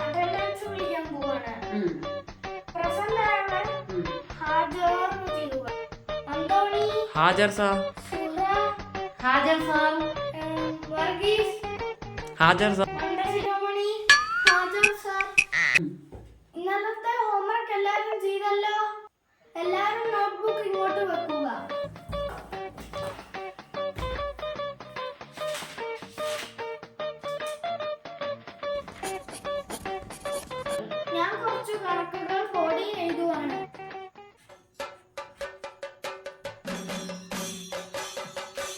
Attendance വിളിക്കാൻ പോവാണ്. Present ആയവർ ഹാജർ ചെയ്യുക. അന്തോണി ഹാജർ സാർ. സുഹ ഹാജർ സാർ. വർഗീസ് ഹാജർ സാർ. ശിരോമണി ഹാജർ സാർ. ഇന്നലത്തെ ഹോംവർക്ക് എല്ലാവരും ചെയ്തല്ലോ. എല്ലാവരും നോട്ട്ബുക്ക് ഇങ്ങോട്ട് വെക്കുക. ഞാൻ കുറച്ച് കണക്കുകൾ ബോർഡിൽ എഴുതുവാണ്.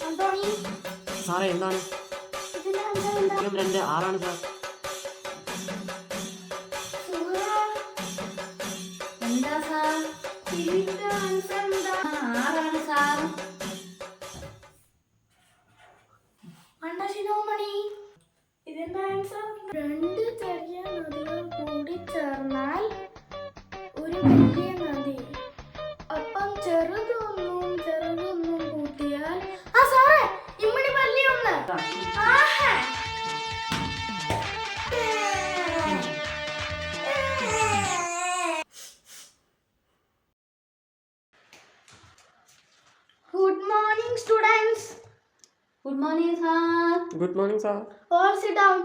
അന്തോണി സാറേ എന്താണ്? ഇതിന്റെ ആൻസർ എന്താ? 2 6 സാർ. സുഹ എന്താ സാർ? ഇതിന്റെ ആൻസർ എന്താ? 6 സാർ. ശിരോമണി ഇതിന്റെ ആൻസർ 2 ചെറിയ നദികൾ കൂടി ചേർന്നാൽ ഒരു വലിയ നദി. അപ്പം ചെറുതൊന്നും കൂട്ടിയാൽ ആ സാറേ ഇമ്മണി പല്ലി ഒന്ന്. ആഹാ. Good morning students. Good morning sir. Good morning sir. All sit down.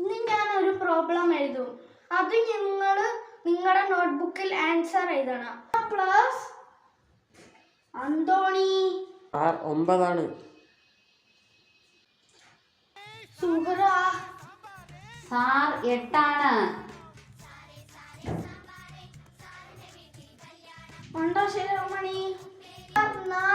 ഇന്ന് ഞാൻ ഒരു പ്രോബ്ലം എഴുതും. അത് നിങ്ങളുടെ നോട്ട്ബുക്കിൽ ആൻസർ എഴുതണം. Plus Anthony sir 9 Suhara sir 8. Shiromani 4.